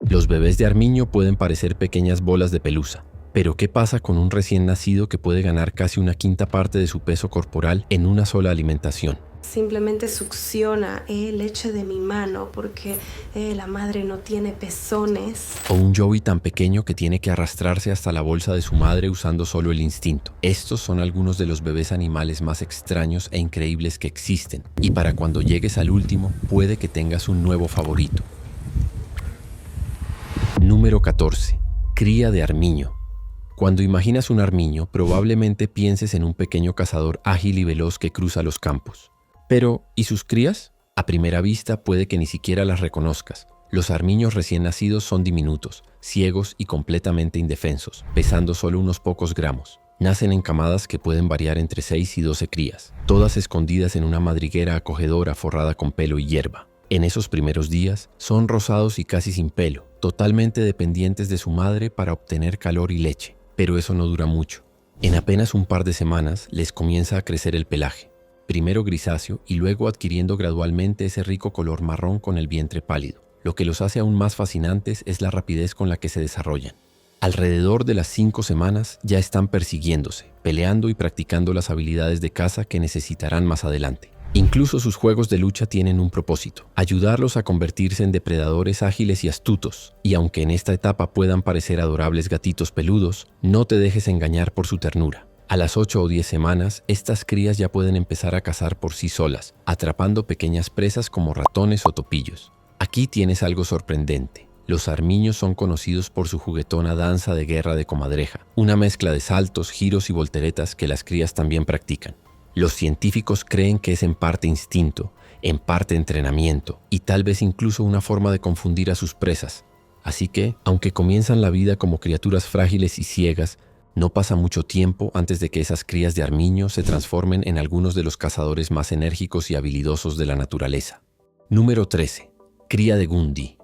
Los bebés de armiño pueden parecer pequeñas bolas de pelusa. Pero ¿qué pasa con un recién nacido que puede ganar casi una quinta parte de su peso corporal en una sola alimentación? Simplemente succiona leche de mi mano porque la madre no tiene pezones. O un Joey tan pequeño que tiene que arrastrarse hasta la bolsa de su madre usando solo el instinto. Estos son algunos de los bebés animales más extraños e increíbles que existen. Y para cuando llegues al último, puede que tengas un nuevo favorito. Número 14. Cría de armiño. Cuando imaginas un armiño, probablemente pienses en un pequeño cazador ágil y veloz que cruza los campos. Pero, ¿y sus crías? A primera vista puede que ni siquiera las reconozcas. Los armiños recién nacidos son diminutos, ciegos y completamente indefensos, pesando solo unos pocos gramos. Nacen en camadas que pueden variar entre 6 y 12 crías, todas escondidas en una madriguera acogedora forrada con pelo y hierba. En esos primeros días, son rosados y casi sin pelo, totalmente dependientes de su madre para obtener calor y leche. Pero eso no dura mucho. En apenas un par de semanas les comienza a crecer el pelaje, primero grisáceo y luego adquiriendo gradualmente ese rico color marrón con el vientre pálido. Lo que los hace aún más fascinantes es la rapidez con la que se desarrollan. Alrededor de las 5 semanas ya están persiguiéndose, peleando y practicando las habilidades de caza que necesitarán más adelante. Incluso sus juegos de lucha tienen un propósito: ayudarlos a convertirse en depredadores ágiles y astutos. Y aunque en esta etapa puedan parecer adorables gatitos peludos, no te dejes engañar por su ternura. A las 8 o 10 semanas, estas crías ya pueden empezar a cazar por sí solas, atrapando pequeñas presas como ratones o topillos. Aquí tienes algo sorprendente. Los armiños son conocidos por su juguetona danza de guerra de comadreja, una mezcla de saltos, giros y volteretas que las crías también practican. Los científicos creen que es en parte instinto, en parte entrenamiento y tal vez incluso una forma de confundir a sus presas. Así que, aunque comienzan la vida como criaturas frágiles y ciegas, no pasa mucho tiempo antes de que esas crías de armiño se transformen en algunos de los cazadores más enérgicos y habilidosos de la naturaleza. Número 13. Cría de Gundi.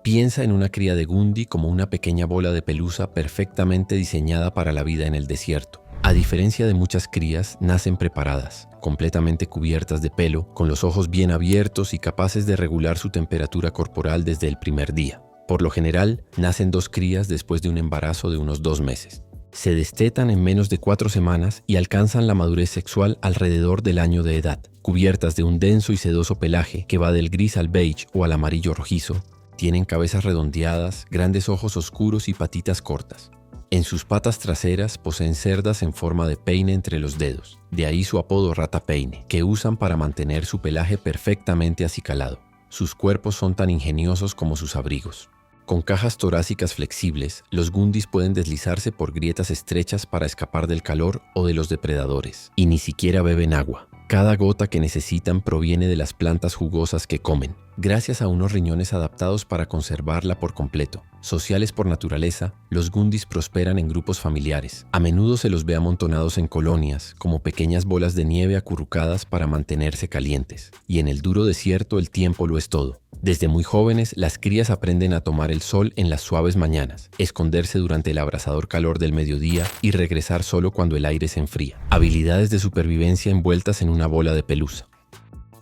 Piensa en una cría de Gundi como una pequeña bola de pelusa perfectamente diseñada para la vida en el desierto. A diferencia de muchas crías, nacen preparadas, completamente cubiertas de pelo, con los ojos bien abiertos y capaces de regular su temperatura corporal desde el primer día. Por lo general, nacen 2 crías después de un embarazo de unos 2 meses. Se destetan en menos de 4 semanas y alcanzan la madurez sexual alrededor del año de edad. Cubiertas de un denso y sedoso pelaje que va del gris al beige o al amarillo rojizo, tienen cabezas redondeadas, grandes ojos oscuros y patitas cortas. En sus patas traseras poseen cerdas en forma de peine entre los dedos, de ahí su apodo rata peine, que usan para mantener su pelaje perfectamente acicalado. Sus cuerpos son tan ingeniosos como sus abrigos. Con cajas torácicas flexibles, los gundis pueden deslizarse por grietas estrechas para escapar del calor o de los depredadores, y ni siquiera beben agua. Cada gota que necesitan proviene de las plantas jugosas que comen, gracias a unos riñones adaptados para conservarla por completo. Sociales por naturaleza, los gundis prosperan en grupos familiares. A menudo se los ve amontonados en colonias, como pequeñas bolas de nieve acurrucadas para mantenerse calientes. Y en el duro desierto el tiempo lo es todo. Desde muy jóvenes, las crías aprenden a tomar el sol en las suaves mañanas, esconderse durante el abrasador calor del mediodía y regresar solo cuando el aire se enfría. Habilidades de supervivencia envueltas en una bola de pelusa.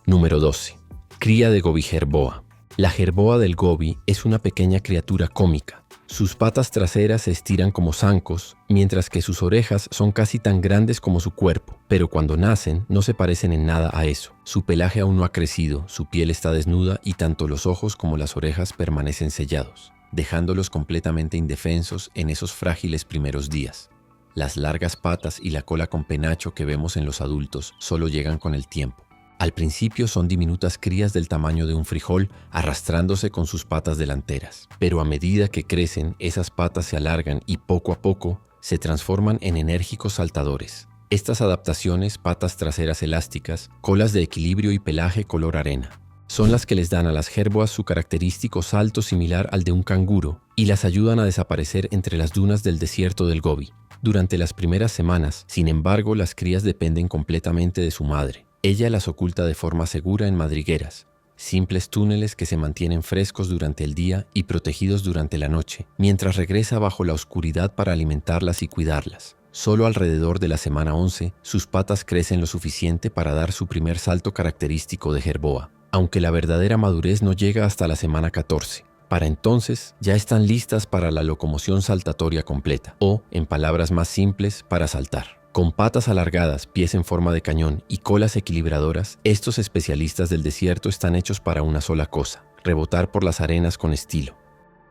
Número 12. Cría de Gobi jerboa. La jerboa del Gobi es una pequeña criatura cómica. Sus patas traseras se estiran como zancos, mientras que sus orejas son casi tan grandes como su cuerpo, pero cuando nacen no se parecen en nada a eso. Su pelaje aún no ha crecido, su piel está desnuda y tanto los ojos como las orejas permanecen sellados, dejándolos completamente indefensos en esos frágiles primeros días. Las largas patas y la cola con penacho que vemos en los adultos solo llegan con el tiempo. Al principio son diminutas crías del tamaño de un frijol arrastrándose con sus patas delanteras, pero a medida que crecen, esas patas se alargan y poco a poco se transforman en enérgicos saltadores. Estas adaptaciones, patas traseras elásticas, colas de equilibrio y pelaje color arena, son las que les dan a las jerboas su característico salto similar al de un canguro y las ayudan a desaparecer entre las dunas del desierto del Gobi. Durante las primeras semanas, sin embargo, las crías dependen completamente de su madre. Ella las oculta de forma segura en madrigueras, simples túneles que se mantienen frescos durante el día y protegidos durante la noche, mientras regresa bajo la oscuridad para alimentarlas y cuidarlas. Solo alrededor de la semana 11, sus patas crecen lo suficiente para dar su primer salto característico de jerboa, aunque la verdadera madurez no llega hasta la semana 14. Para entonces ya están listas para la locomoción saltatoria completa, o, en palabras más simples, para saltar. Con patas alargadas, pies en forma de cañón y colas equilibradoras, estos especialistas del desierto están hechos para una sola cosa: rebotar por las arenas con estilo.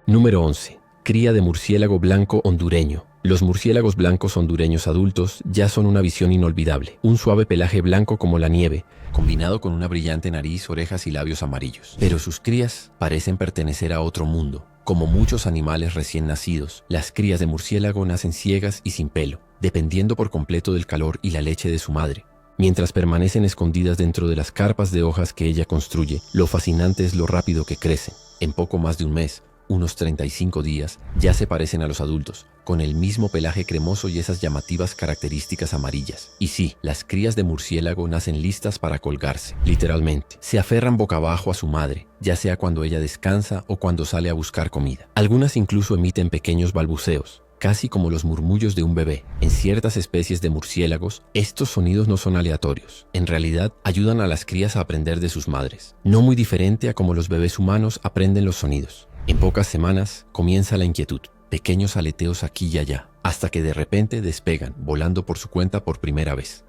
Número 11. Cría de murciélago blanco hondureño. Los murciélagos blancos hondureños adultos ya son una visión inolvidable. Un suave pelaje blanco como la nieve, combinado con una brillante nariz, orejas y labios amarillos. Pero sus crías parecen pertenecer a otro mundo. Como muchos animales recién nacidos, las crías de murciélago nacen ciegas y sin pelo, dependiendo por completo del calor y la leche de su madre. Mientras permanecen escondidas dentro de las carpas de hojas que ella construye, lo fascinante es lo rápido que crecen. En poco más de un mes, unos 35 días, ya se parecen a los adultos, con el mismo pelaje cremoso y esas llamativas características amarillas. Y sí, las crías de murciélago nacen listas para colgarse, literalmente. Se aferran boca abajo a su madre, ya sea cuando ella descansa o cuando sale a buscar comida. Algunas incluso emiten pequeños balbuceos, casi como los murmullos de un bebé. En ciertas especies de murciélagos, estos sonidos no son aleatorios. En realidad, ayudan a las crías a aprender de sus madres, no muy diferente a como los bebés humanos aprenden los sonidos. En pocas semanas comienza la inquietud, pequeños aleteos aquí y allá, hasta que de repente despegan, volando por su cuenta por primera vez.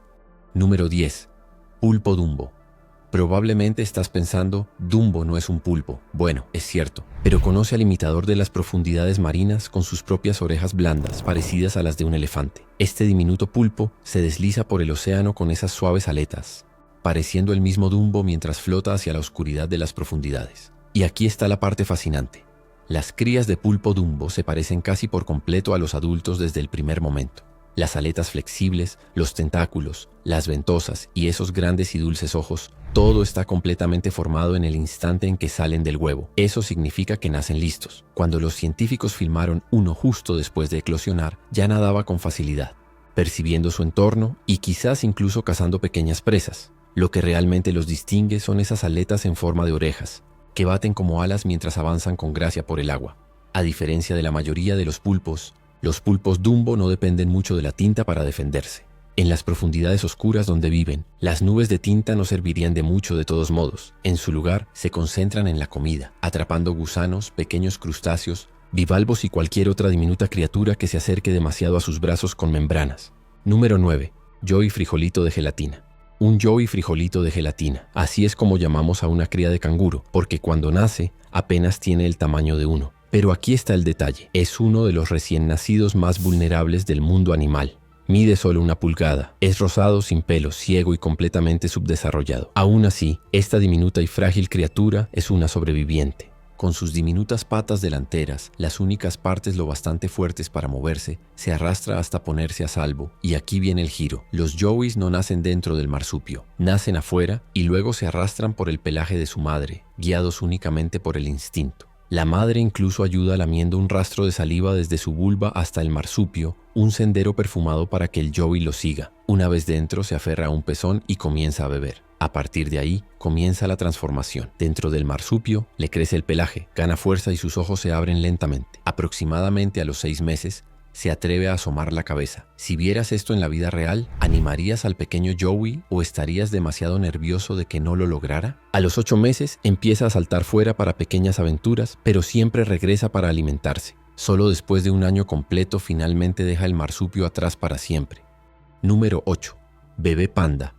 Número 10. Pulpo Dumbo. Probablemente estás pensando, Dumbo no es un pulpo. Bueno, es cierto, pero conoce al imitador de las profundidades marinas con sus propias orejas blandas, parecidas a las de un elefante. Este diminuto pulpo se desliza por el océano con esas suaves aletas, pareciendo el mismo Dumbo mientras flota hacia la oscuridad de las profundidades. Y aquí está la parte fascinante. Las crías de pulpo Dumbo se parecen casi por completo a los adultos desde el primer momento. Las aletas flexibles, los tentáculos, las ventosas y esos grandes y dulces ojos, todo está completamente formado en el instante en que salen del huevo. Eso significa que nacen listos. Cuando los científicos filmaron uno justo después de eclosionar, ya nadaba con facilidad, percibiendo su entorno y quizás incluso cazando pequeñas presas. Lo que realmente los distingue son esas aletas en forma de orejas, que baten como alas mientras avanzan con gracia por el agua. A diferencia de la mayoría de los pulpos Dumbo no dependen mucho de la tinta para defenderse. En las profundidades oscuras donde viven, las nubes de tinta no servirían de mucho de todos modos. En su lugar, se concentran en la comida, atrapando gusanos, pequeños crustáceos, bivalvos y cualquier otra diminuta criatura que se acerque demasiado a sus brazos con membranas. Número 9. Joey frijolito de gelatina. Un Joey frijolito de gelatina. Así es como llamamos a una cría de canguro, porque cuando nace apenas tiene el tamaño de uno. Pero aquí está el detalle. Es uno de los recién nacidos más vulnerables del mundo animal. Mide solo 1 pulgada. Es rosado, sin pelo, ciego y completamente subdesarrollado. Aún así, esta diminuta y frágil criatura es una sobreviviente. Con sus diminutas patas delanteras, las únicas partes lo bastante fuertes para moverse, se arrastra hasta ponerse a salvo. Y aquí viene el giro. Los Joeys no nacen dentro del marsupio, nacen afuera y luego se arrastran por el pelaje de su madre, guiados únicamente por el instinto. La madre incluso ayuda lamiendo un rastro de saliva desde su vulva hasta el marsupio, un sendero perfumado para que el Joey lo siga. Una vez dentro se aferra a un pezón y comienza a beber. A partir de ahí, comienza la transformación. Dentro del marsupio, le crece el pelaje, gana fuerza y sus ojos se abren lentamente. Aproximadamente a los 6 meses, se atreve a asomar la cabeza. Si vieras esto en la vida real, ¿animarías al pequeño Joey o estarías demasiado nervioso de que no lo lograra? A los 8 meses, empieza a saltar fuera para pequeñas aventuras, pero siempre regresa para alimentarse. Solo después de un año completo, finalmente deja el marsupio atrás para siempre. Número 8. Bebé panda.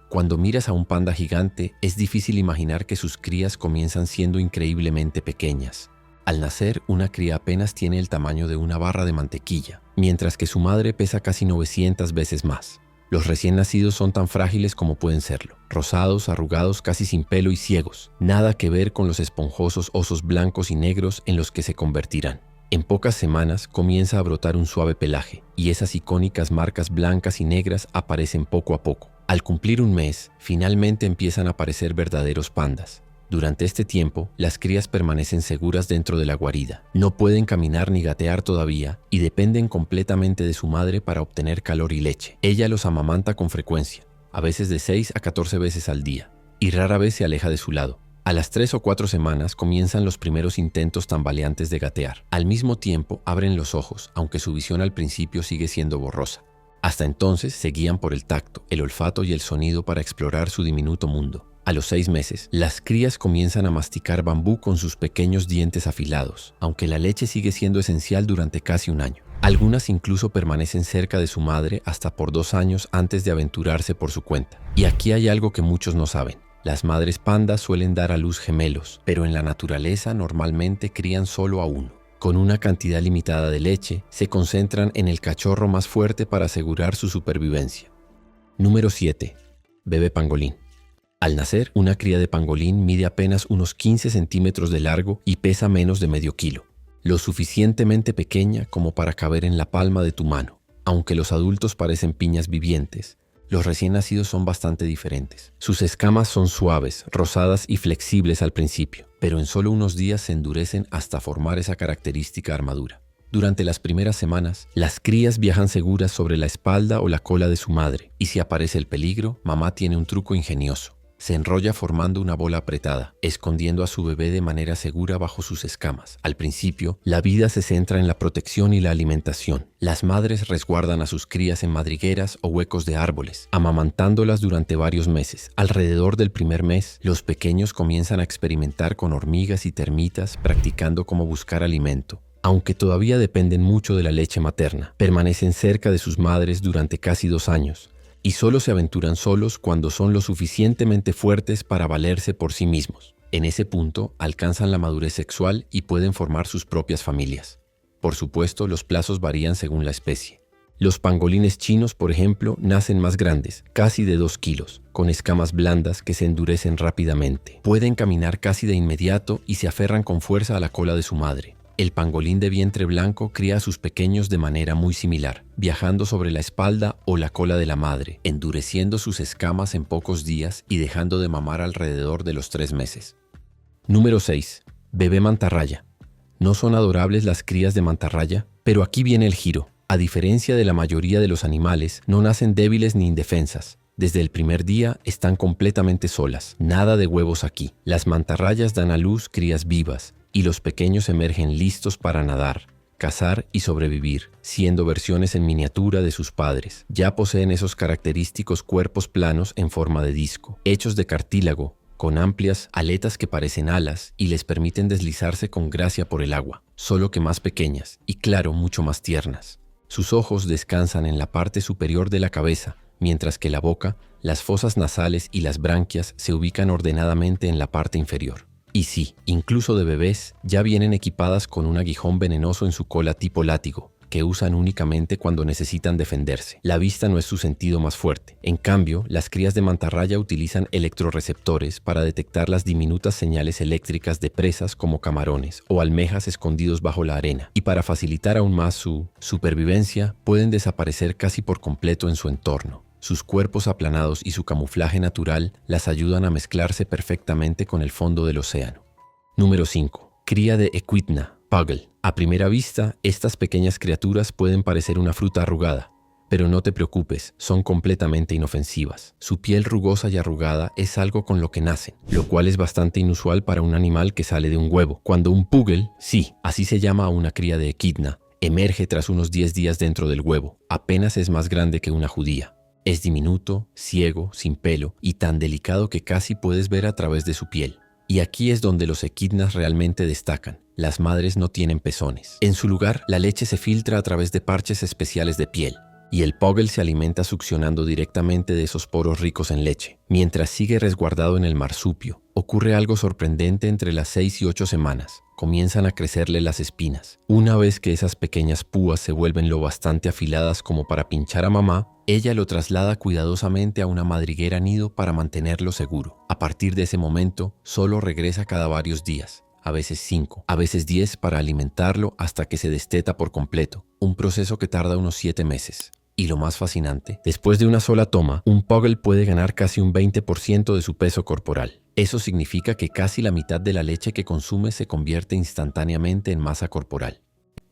Cuando miras a un panda gigante, es difícil imaginar que sus crías comienzan siendo increíblemente pequeñas. Al nacer, una cría apenas tiene el tamaño de una barra de mantequilla, mientras que su madre pesa casi 900 veces más. Los recién nacidos son tan frágiles como pueden serlo, rosados, arrugados, casi sin pelo y ciegos. Nada que ver con los esponjosos osos blancos y negros en los que se convertirán. En pocas semanas comienza a brotar un suave pelaje, y esas icónicas marcas blancas y negras aparecen poco a poco. Al cumplir un mes, finalmente empiezan a aparecer verdaderos pandas. Durante este tiempo, las crías permanecen seguras dentro de la guarida. No pueden caminar ni gatear todavía y dependen completamente de su madre para obtener calor y leche. Ella los amamanta con frecuencia, a veces de 6 a 14 veces al día, y rara vez se aleja de su lado. A las 3 o 4 semanas comienzan los primeros intentos tambaleantes de gatear. Al mismo tiempo abren los ojos, aunque su visión al principio sigue siendo borrosa. Hasta entonces se guían por el tacto, el olfato y el sonido para explorar su diminuto mundo. A los 6 meses, las crías comienzan a masticar bambú con sus pequeños dientes afilados, aunque la leche sigue siendo esencial durante casi un año. Algunas incluso permanecen cerca de su madre hasta por 2 años antes de aventurarse por su cuenta. Y aquí hay algo que muchos no saben. Las madres pandas suelen dar a luz gemelos, pero en la naturaleza normalmente crían solo a uno. Con una cantidad limitada de leche, se concentran en el cachorro más fuerte para asegurar su supervivencia. Número 7. Bebé pangolín. Al nacer, una cría de pangolín mide apenas unos 15 centímetros de largo y pesa menos de medio kilo, lo suficientemente pequeña como para caber en la palma de tu mano. Aunque los adultos parecen piñas vivientes, los recién nacidos son bastante diferentes. Sus escamas son suaves, rosadas y flexibles al principio, pero en solo unos días se endurecen hasta formar esa característica armadura. Durante las primeras semanas, las crías viajan seguras sobre la espalda o la cola de su madre, y si aparece el peligro, mamá tiene un truco ingenioso. Se enrolla formando una bola apretada, escondiendo a su bebé de manera segura bajo sus escamas. Al principio, la vida se centra en la protección y la alimentación. Las madres resguardan a sus crías en madrigueras o huecos de árboles, amamantándolas durante varios meses. Alrededor del primer mes, los pequeños comienzan a experimentar con hormigas y termitas, practicando cómo buscar alimento. Aunque todavía dependen mucho de la leche materna, permanecen cerca de sus madres durante casi 2 años. Y solo se aventuran solos cuando son lo suficientemente fuertes para valerse por sí mismos. En ese punto, alcanzan la madurez sexual y pueden formar sus propias familias. Por supuesto, los plazos varían según la especie. Los pangolines chinos, por ejemplo, nacen más grandes, casi de 2 kilos, con escamas blandas que se endurecen rápidamente. Pueden caminar casi de inmediato y se aferran con fuerza a la cola de su madre. El pangolín de vientre blanco cría a sus pequeños de manera muy similar, viajando sobre la espalda o la cola de la madre, endureciendo sus escamas en pocos días y dejando de mamar alrededor de los 3 meses. Número 6. Bebé mantarraya. ¿No son adorables las crías de mantarraya? Pero aquí viene el giro. A diferencia de la mayoría de los animales, no nacen débiles ni indefensas. Desde el primer día están completamente solas. Nada de huevos aquí. Las mantarrayas dan a luz crías vivas, y los pequeños emergen listos para nadar, cazar y sobrevivir, siendo versiones en miniatura de sus padres. Ya poseen esos característicos cuerpos planos en forma de disco, hechos de cartílago, con amplias aletas que parecen alas y les permiten deslizarse con gracia por el agua, solo que más pequeñas y, claro, mucho más tiernas. Sus ojos descansan en la parte superior de la cabeza, mientras que la boca, las fosas nasales y las branquias se ubican ordenadamente en la parte inferior. Y sí, incluso de bebés, ya vienen equipadas con un aguijón venenoso en su cola tipo látigo, que usan únicamente cuando necesitan defenderse. La vista no es su sentido más fuerte. En cambio, las crías de mantarraya utilizan electroreceptores para detectar las diminutas señales eléctricas de presas como camarones o almejas escondidos bajo la arena. Y para facilitar aún más su supervivencia, pueden desaparecer casi por completo en su entorno. Sus cuerpos aplanados y su camuflaje natural las ayudan a mezclarse perfectamente con el fondo del océano. Número 5. Cría de equidna, puggle. A primera vista, estas pequeñas criaturas pueden parecer una fruta arrugada, pero no te preocupes, son completamente inofensivas. Su piel rugosa y arrugada es algo con lo que nacen, lo cual es bastante inusual para un animal que sale de un huevo. Cuando un puggle, sí, así se llama a una cría de equidna, emerge tras unos 10 días dentro del huevo, apenas es más grande que una judía. Es diminuto, ciego, sin pelo y tan delicado que casi puedes ver a través de su piel. Y aquí es donde los equidnas realmente destacan. Las madres no tienen pezones. En su lugar, la leche se filtra a través de parches especiales de piel. Y el puggle se alimenta succionando directamente de esos poros ricos en leche. Mientras sigue resguardado en el marsupio, ocurre algo sorprendente entre las 6 y 8 semanas. Comienzan a crecerle las espinas. Una vez que esas pequeñas púas se vuelven lo bastante afiladas como para pinchar a mamá, ella lo traslada cuidadosamente a una madriguera nido para mantenerlo seguro. A partir de ese momento, solo regresa cada varios días, a veces 5, a veces 10 para alimentarlo hasta que se desteta por completo, un proceso que tarda unos 7 meses. Y lo más fascinante, después de una sola toma, un puggle puede ganar casi un 20% de su peso corporal. Eso significa que casi la mitad de la leche que consume se convierte instantáneamente en masa corporal.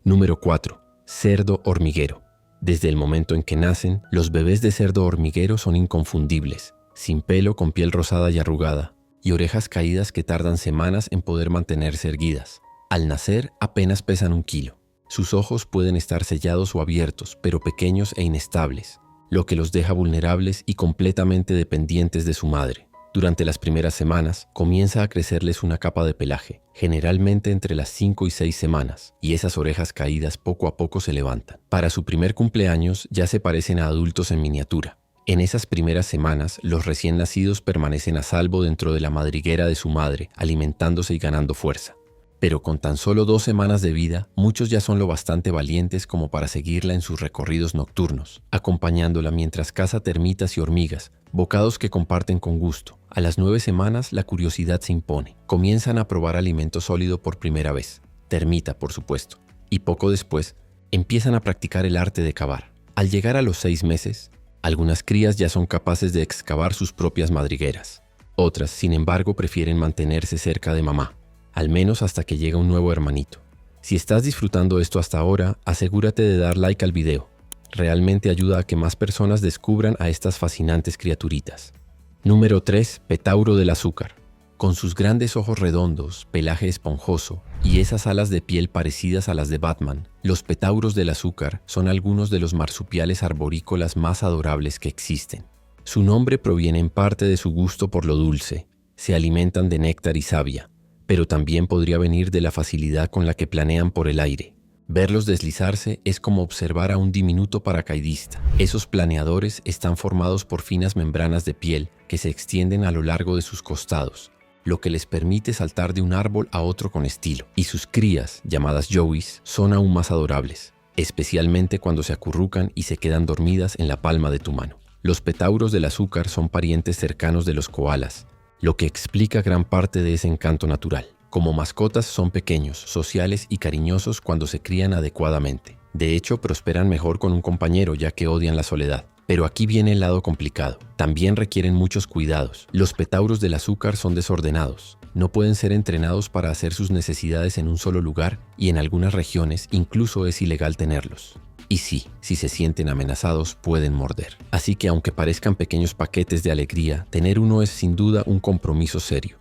Número 4. Cerdo hormiguero. Desde el momento en que nacen, los bebés de cerdo hormiguero son inconfundibles, sin pelo, con piel rosada y arrugada, y orejas caídas que tardan semanas en poder mantenerse erguidas. Al nacer, apenas pesan 1 kilo. Sus ojos pueden estar sellados o abiertos, pero pequeños e inestables, lo que los deja vulnerables y completamente dependientes de su madre. Durante las primeras semanas, comienza a crecerles una capa de pelaje, generalmente entre las 5 y 6 semanas, y esas orejas caídas poco a poco se levantan. Para su primer cumpleaños ya se parecen a adultos en miniatura. En esas primeras semanas, los recién nacidos permanecen a salvo dentro de la madriguera de su madre, alimentándose y ganando fuerza. Pero con tan solo 2 semanas de vida, muchos ya son lo bastante valientes como para seguirla en sus recorridos nocturnos, acompañándola mientras caza termitas y hormigas, bocados que comparten con gusto. A las 9 semanas, la curiosidad se impone. Comienzan a probar alimento sólido por primera vez, termita, por supuesto, y poco después, empiezan a practicar el arte de cavar. Al llegar a los 6 meses, algunas crías ya son capaces de excavar sus propias madrigueras. Otras, sin embargo, prefieren mantenerse cerca de mamá, al menos hasta que llega un nuevo hermanito. Si estás disfrutando esto hasta ahora, asegúrate de dar like al video. Realmente ayuda a que más personas descubran a estas fascinantes criaturitas. Número 3. Petauro del azúcar. Con sus grandes ojos redondos, pelaje esponjoso y esas alas de piel parecidas a las de Batman, los petauros del azúcar son algunos de los marsupiales arborícolas más adorables que existen. Su nombre proviene en parte de su gusto por lo dulce. Se alimentan de néctar y savia, pero también podría venir de la facilidad con la que planean por el aire. Verlos deslizarse es como observar a un diminuto paracaidista. Esos planeadores están formados por finas membranas de piel que se extienden a lo largo de sus costados, lo que les permite saltar de un árbol a otro con estilo. Y sus crías, llamadas joeys, son aún más adorables, especialmente cuando se acurrucan y se quedan dormidas en la palma de tu mano. Los petauros del azúcar son parientes cercanos de los koalas, lo que explica gran parte de ese encanto natural. Como mascotas son pequeños, sociales y cariñosos cuando se crían adecuadamente. De hecho, prosperan mejor con un compañero ya que odian la soledad. Pero aquí viene el lado complicado. También requieren muchos cuidados. Los petauros del azúcar son desordenados. No pueden ser entrenados para hacer sus necesidades en un solo lugar y en algunas regiones incluso es ilegal tenerlos. Y sí, si se sienten amenazados pueden morder. Así que aunque parezcan pequeños paquetes de alegría, tener uno es sin duda un compromiso serio.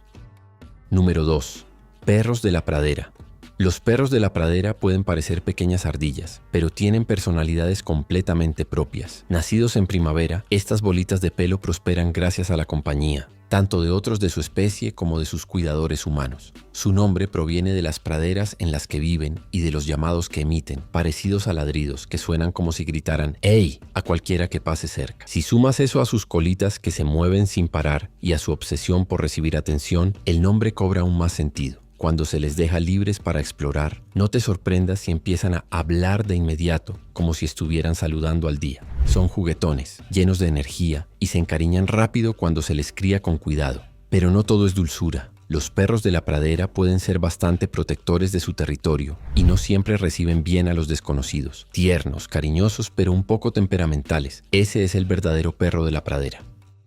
Número 2. Perros de la pradera. Los perros de la pradera pueden parecer pequeñas ardillas, pero tienen personalidades completamente propias. Nacidos en primavera, estas bolitas de pelo prosperan gracias a la compañía, tanto de otros de su especie como de sus cuidadores humanos. Su nombre proviene de las praderas en las que viven y de los llamados que emiten, parecidos a ladridos que suenan como si gritaran ¡Ey! A cualquiera que pase cerca. Si sumas eso a sus colitas que se mueven sin parar y a su obsesión por recibir atención, el nombre cobra aún más sentido. Cuando se les deja libres para explorar, no te sorprendas si empiezan a hablar de inmediato, como si estuvieran saludando al día. Son juguetones, llenos de energía y se encariñan rápido cuando se les cría con cuidado. Pero no todo es dulzura. Los perros de la pradera pueden ser bastante protectores de su territorio y no siempre reciben bien a los desconocidos. Tiernos, cariñosos, pero un poco temperamentales. Ese es el verdadero perro de la pradera.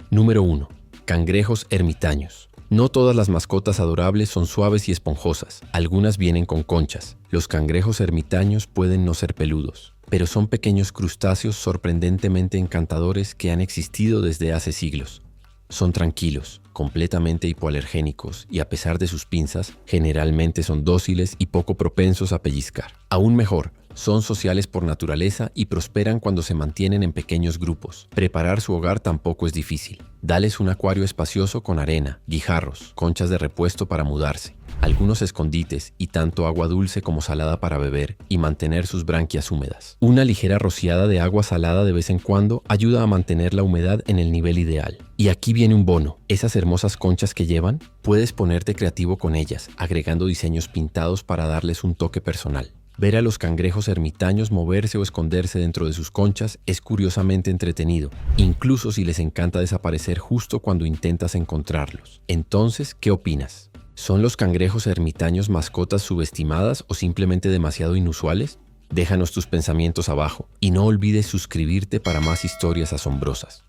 Número 1. Cangrejos ermitaños. No todas las mascotas adorables son suaves y esponjosas. Algunas vienen con conchas. Los cangrejos ermitaños pueden no ser peludos, pero son pequeños crustáceos sorprendentemente encantadores que han existido desde hace siglos. Son tranquilos, completamente hipoalergénicos y a pesar de sus pinzas, generalmente son dóciles y poco propensos a pellizcar. Aún mejor, son sociales por naturaleza y prosperan cuando se mantienen en pequeños grupos. Preparar su hogar tampoco es difícil. Dales un acuario espacioso con arena, guijarros, conchas de repuesto para mudarse, algunos escondites y tanto agua dulce como salada para beber y mantener sus branquias húmedas. Una ligera rociada de agua salada de vez en cuando ayuda a mantener la humedad en el nivel ideal. Y aquí viene un bono. Esas hermosas conchas que llevan, puedes ponerte creativo con ellas, agregando diseños pintados para darles un toque personal. Ver a los cangrejos ermitaños moverse o esconderse dentro de sus conchas es curiosamente entretenido, incluso si les encanta desaparecer justo cuando intentas encontrarlos. Entonces, ¿qué opinas? ¿Son los cangrejos ermitaños mascotas subestimadas o simplemente demasiado inusuales? Déjanos tus pensamientos abajo y no olvides suscribirte para más historias asombrosas.